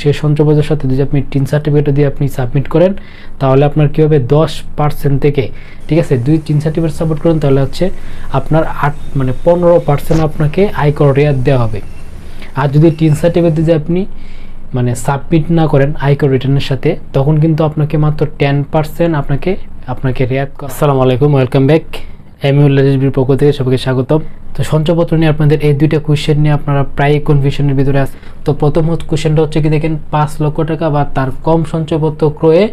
সেই সঞ্চয়পত্রের সাথে যদি আপনি টিন সার্টিফিকেট দিয়ে আপনি সাবমিট করেন তাহলে আপনার কী হবে 10% থেকে, ঠিক আছে, 2 টিন সার্টিফিকেট সাবমিট করেন তাহলে হচ্ছে আপনার 15% আপনাকে আয়কর রেয়াত দেওয়া হবে। আর যদি টিন সার্টিফিকেট দিয়ে আপনি সাবমিট না করেন আয়কর রিটার্নের সাথে তখন কিন্তু আপনাকে মাত্র 10% আপনাকে রেয়াত। আসসালামু আলাইকুম, ওয়েলকাম ব্যাক। এমইউল্লাহির পক্ষ থেকে সবাইকে স্বাগতম। তো সঞ্চয়পত্র নিয়ে আপনাদের এই দুইটা কোয়েশ্চেন নিয়ে আপনারা প্রায় কনফিউশনের ভিতরে আছে। তো প্রথম কোয়েশ্চেনটা হচ্ছে কি দেখেন, 5 লক্ষ টাকা বা তার কম সঞ্চয়পত্র ক্রয়ে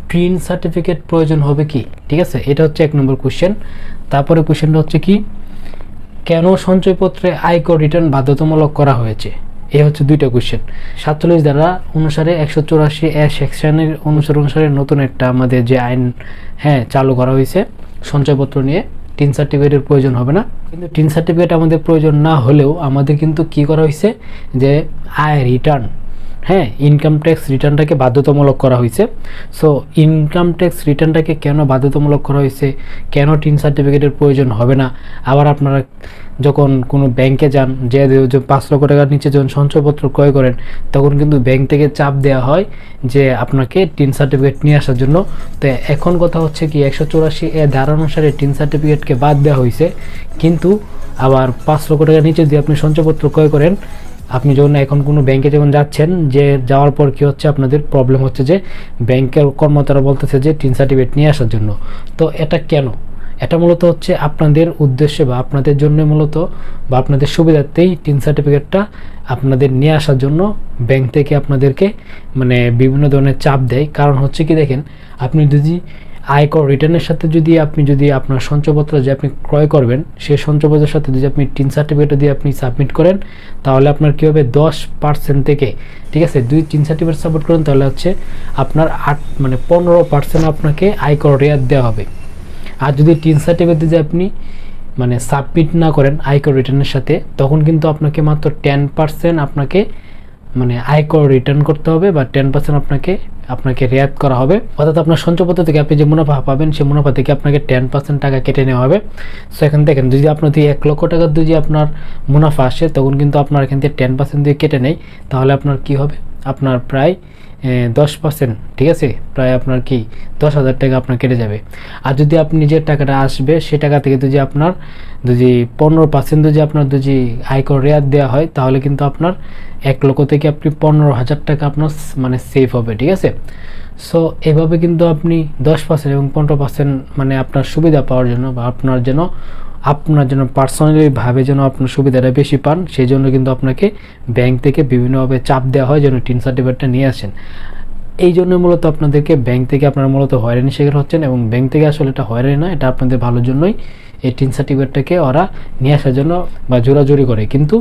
টিন সার্টিফিকেট প্রয়োজন হবে কি, ঠিক আছে, এটা হচ্ছে 1 নম্বর কোয়েশ্চেন। তারপরে কোয়েশ্চেনটা হচ্ছে কি, কেন সঞ্চয়পত্রে আয়কর রিটার্ন বাধ্যতামূলক করা হয়েছে, এই হচ্ছে দুইটা কোয়েশ্চেন। 47 ধারা অনুসারে 184 সেকশনের অনুসারে নতুন একটা আমাদের যে আইন চালু করা হয়েছে, সঞ্চয়পত্র নিয়ে টিন সার্টিফিকেটের প্রয়োজন হবে না। কিন্তু টিন সার্টিফিকেট আমাদের প্রয়োজন না হলেও আমাদের কিন্তু কি করা হয়েছে যে আয় রিটার্ন, ইনকাম ট্যাক্স রিটার্নটাকে বাধ্যতামূলক করা হয়েছে। সো ইনকাম ট্যাক্স রিটার্নটাকে কেন বাধ্যতামূলক করা হয়েছে, কেন টিন সার্টিফিকেটের প্রয়োজন হবে না, আবার আপনারা যখন কোনো ব্যাংকে যান, যে 5 লক্ষ টাকার নিচে যখন সঞ্চয়পত্র ক্রয় করেন তখন কিন্তু ব্যাংক থেকে চাপ দেওয়া হয় যে আপনাকে টিন সার্টিফিকেট নিয়ে আসার জন্য। তো এখন কথা হচ্ছে কি, 184 ধারা অনুসারে টিন সার্টিফিকেটকে বাদ দেওয়া হয়েছে, কিন্তু আবার 5 লক্ষ টাকার নিচে যদি আপনি সঞ্চয়পত্র ক্রয় করেন, আপনি যখন এখন কোনো ব্যাংকে যখন যাচ্ছেন, যে যাওয়ার পর কি হচ্ছে, আপনাদের প্রবলেম হচ্ছে যে ব্যাংকের কর্মকর্তারা বলতেছে যে টিন সার্টিফিকেট নিয়ে আসার জন্য। তো এটা কেন? এটা মূলত হচ্ছে আপনাদের উদ্দেশ্যে বা আপনাদের জন্য মূলত বা আপনাদের সুবিধার্থেই টিন সার্টিফিকেটটা আপনাদের নিয়ে আসার জন্য ব্যাংক থেকে আপনাদেরকে বিভিন্ন ধরনের চাপ দেয়। কারণ হচ্ছে কি দেখেন, আপনি যদি আয়কর রিটার্নের সাথে যদি আপনার সঞ্চয়পত্র যে আপনি ক্রয় করবেন সেই সঞ্চয়পত্রের সাথে যদি আপনি টিন সার্টিফিকেট দিয়ে আপনি সাবমিট করেন তাহলে আপনার কী হবে 10% থেকে, ঠিক আছে, 2 টিন সার্টিফিকেট সাবমিট করেন তাহলে হচ্ছে আপনার 15% আপনাকে আয়কর রেয়াত দেওয়া হবে। আর যদি টিন সার্টিফিকেট দিয়ে আপনি সাবমিট না করেন আয়কর রিটার্নের সাথে তখন কিন্তু আপনাকে মাত্র 10% আপনাকে আয়কর রিটার্ন করতে হবে বা 10% আপনাকে রেয়াত করা হবে। অর্থাৎ আপনার সঞ্চয়পত্র থেকে আপনি যে মুনাফা পাবেন সেই মুনাফা থেকে আপনাকে 10% টাকা কেটে নেওয়া হবে। সো এখান দেখেন, যদি আপনার 1 লক্ষ টাকার যদি আপনার মুনাফা আসে তখন কিন্তু আপনার এখান থেকে 10% দিয়ে কেটে নেয়, তাহলে আপনার কি হবে, আপনার প্রায় 10%, ঠিক আছে, প্রায় আপনার কি 10,000 টাকা আপনার কেটে যাবে। আর যদি আপনি যে টাকাটা আসবে সে টাকা থেকে যদি 15% যদি আয়কর রেয়াত দেওয়া হয় তাহলে কিন্তু আপনার 1 লক্ষ থেকে আপনি 15,000 টাকা আপনার সেভ হবে, ঠিক আছে। সো এভাবে কিন্তু আপনি 10% এবং 15% আপনার সুবিধা পাওয়ার জন্য বা আপনার জন্য পার্সোনালিভাবে যেন আপনার সুবিধাটা বেশি পান, সেই জন্য কিন্তু আপনাকে ব্যাংক থেকে বিভিন্নভাবে চাপ দেওয়া হয় যেন টিন সার্টিফিকেটটা নিয়ে আসেন। এই জন্য মূলত আপনাদেরকে ব্যাংক থেকে আপনারা মূলত হয়রানি শিকার হচ্ছেন, এবং ব্যাংক থেকে আসলে এটা হয়রানি না, এটা আপনাদের ভালোর জন্যই এই টিন সার্টিফিকেটটাকে ওরা নিয়ে আসার জন্য বা জোরাজুরি করে। কিন্তু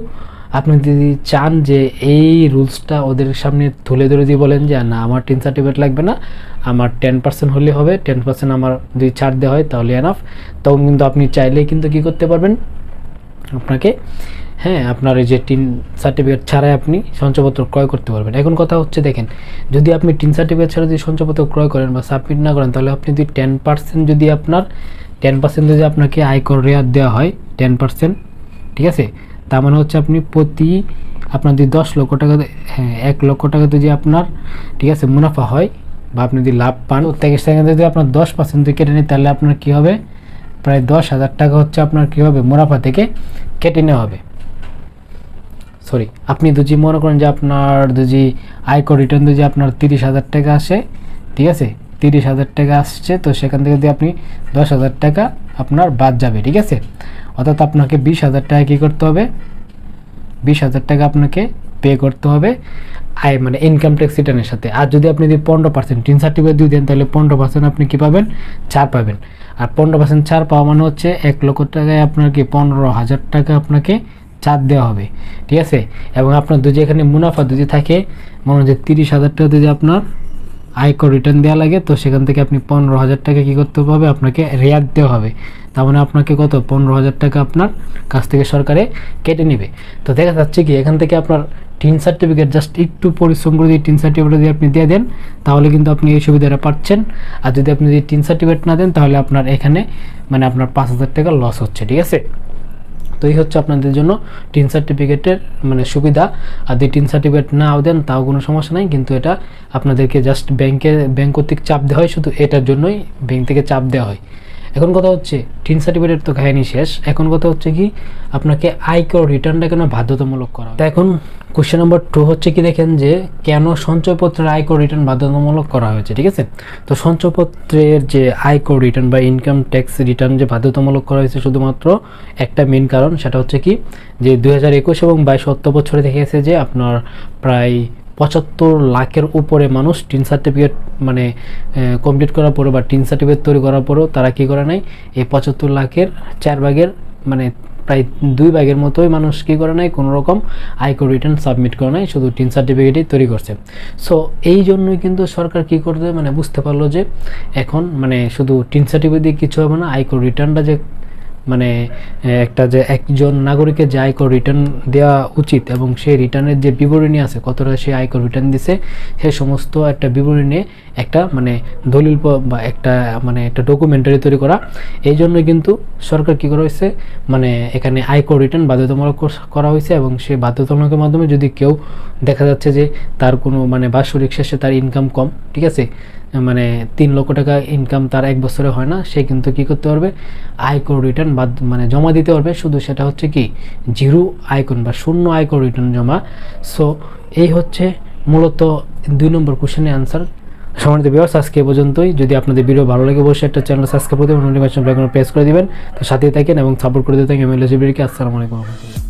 আপনি যদি চান যে এই রুলসটা ওদের সামনে তুলে ধরে দিয়ে বলেন যে না, আমার টিন সার্টিফিকেট লাগবে না, আমার 10% হলে হবে, 10% আমার যদি ছাড় দেওয়া হয় তাহলে এনাফ, তখন কিন্তু আপনি চাইলেই কিন্তু কী করতে পারবেন, আপনাকে আপনার এই যে টিন সার্টিফিকেট ছাড়াই আপনি সঞ্চয়পত্র ক্রয় করতে পারবেন। এখন কথা হচ্ছে দেখেন, যদি আপনি টিন সার্টিফিকেট ছাড়া যদি সঞ্চয়পত্র ক্রয় করেন বা সাবমিট না করেন তাহলে আপনি যদি 10% যদি আপনাকে আয়কর রেয়াত দেওয়া হয় 10%, ঠিক আছে, তার মানে হচ্ছে আপনি আপনার যদি 10 লক্ষ টাকা 1 লক্ষ টাকা যদি আপনার, ঠিক আছে, মুনাফা হয় বা আপনি যদি লাভ পান, সেখানে যদি আপনার 10% যদি কেটে নেয় তাহলে আপনার কী হবে, প্রায় 10,000 টাকা হচ্ছে আপনার কী হবে, মুনাফা থেকে কেটে নেওয়া হবে। সরি, আপনি যদি মনে করেন যে আপনার যদি আয়কর রিটার্ন যদি আপনার 30,000 টাকা আসে, ঠিক আছে, 30,000 টাকা আসছে, তো সেখান থেকে যদি আপনি 10,000 টাকা আপনার বাদ যাবে, ঠিক আছে। অর্থাৎ আপনাকে 20,000 টাকা কী করতে হবে, 20,000 টাকা আপনাকে পে করতে হবে ইনকাম ট্যাক্স রিটার্নের সাথে। আর যদি আপনি 15% টিন সার্টিফিকেট দিয়ে দেন তাহলে 15% আপনি কী পাবেন, ছাড় পাবেন। আর 15% ছাড় পাওয়া মানে হচ্ছে 1 লক্ষ টাকায় আপনার কি 15,000 টাকা আপনাকে ছাড় দেওয়া হবে, ঠিক আছে। এবং আপনার যদি এখানে মুনাফা যদি থাকে, মনে হয় যে 30,000 টাকা যদি আপনার আয়কর রিটার্ন দেওয়া লাগে, তো সেখান থেকে আপনি 15,000 টাকা কী করতে হবে, আপনাকে রেয়াত দেওয়া হবে। তার মানে আপনাকে কত, 15,000 টাকা আপনার কাছ থেকে সরকারে কেটে নেবে। তো দেখা যাচ্ছে কি এখান থেকে আপনার টিন সার্টিফিকেট জাস্ট একটু পরিশ্রম করে দিয়ে টিন সার্টিফিকেট যদি আপনি দিয়ে দেন তাহলে কিন্তু আপনি এই সুবিধাটা পাচ্ছেন। আর যদি আপনি টিন সার্টিফিকেট না দেন তাহলে আপনার এখানে আপনার 5,000 টাকা লস হচ্ছে, ঠিক আছে। তো তো এই হচ্ছে আপনাদের জন্য টিন সার্টিফিকেটের মানে সুবিধা। আর যদি টিন সার্টিফিকেট নাও দেন তাও কোনো সমস্যা নাই, কিন্তু এটা আপনাদেরকে জাস্ট ব্যাংক কর্তৃক চাপ দেওয়া হয়, শুধু এটার জন্যই ব্যাংক থেকে চাপ দেওয়া হয়। এখন কথা হচ্ছে টিন সার্টিফিকেট তো কাহিনী শেষ, এখন কথা হচ্ছে কি আপনাকে আয়কর রিটার্নটা কেন বাধ্যতামূলক করা। তো এখন কোশ্চেন নাম্বার 2 হচ্ছে কি, দেখেন যে কেন সঞ্চয়পত্রের আয়কর রিটার্ন বাধ্যতামূলক করা হয়েছে। ঠিক আছে, তো সঞ্চয়পত্রের যে আয়কর রিটার্ন বা ইনকাম ট্যাক্স রিটার্ন যে বাধ্যতামূলক করা হয়েছে শুধুমাত্র একটা মেন কারণ, সেটা হচ্ছে কি যে 2021 এবং 22 অর্থ বছরে দেখা গেছে যে আপনার প্রায় 75 লাখের উপরে মানুষ টিন সার্টিফিকেট মানে কমপ্লিট করার পরে বা টিন সার্টিফিকেট তৈরি করার পরেও তারা কী করে নাই, এই 75 লাখের 4 ভাগের মানে প্রায় 2 ভাগের মতোই মানুষ কী করে নাই, কোনো রকম আয়কর রিটার্ন সাবমিট করে নাই, শুধু টিন সার্টিফিকেটই তৈরি করছে। সো এই জন্যই কিন্তু সরকার কী করতে মানে বুঝতে পারলো যে এখন মানে শুধু টিন সার্টিফিকেট দিয়ে কিছু হবে না, আয়কর রিটার্নটা যে মানে একটা যে একজন নাগরিকের যে আয়কর রিটার্ন দেওয়া উচিত এবং সেই রিটার্নের যে বিবরণী আছে কতটা সে আয়কর রিটার্ন দিছে সেই সমস্ত একটা বিবরণী নিয়ে একটা মানে দলিল বা একটা মানে একটা ডকুমেন্টারি তৈরি করা। এই জন্যই কিন্তু সরকার কী করা হয়েছে মানে এখানে আয়কর রিটার্ন বাধ্যতামূলক করা হয়েছে, এবং সেই বাধ্যতামূলকের মাধ্যমে যদি কেউ দেখা যাচ্ছে যে তার কোনো মানে বাৎসরিক শেষে তার ইনকাম কম, ঠিক আছে, মানে 3 লক্ষ টাকা ইনকাম তার এক বছরে হয় না, সে কিন্তু কী করতে পারবে, আয়কর রিটার্ন মানে জমা দিতে পারবে, শুধু সেটা হচ্ছে কি জিরো আয়কর বা শূন্য আয়কর রিটার্ন জমা। সো এই হচ্ছে মূলত 2 নম্বর কোশ্চেনের আনসার। সম্মানিত ভিউয়ার্স, আজকে এ পর্যন্তই। যদি আপনাদের ভিডিও ভালো লাগে অবশ্যই একটা চ্যানেল সাবস্ক্রাইব করে দেবেন, নোটিফিকেশন বেল আইকন প্রেস করে দিবেন। তো সাথে থাকেন এবং সাপোর্ট করে দিতে থাকেন এমএলএসবিকে। আসসালামু আলাইকুম।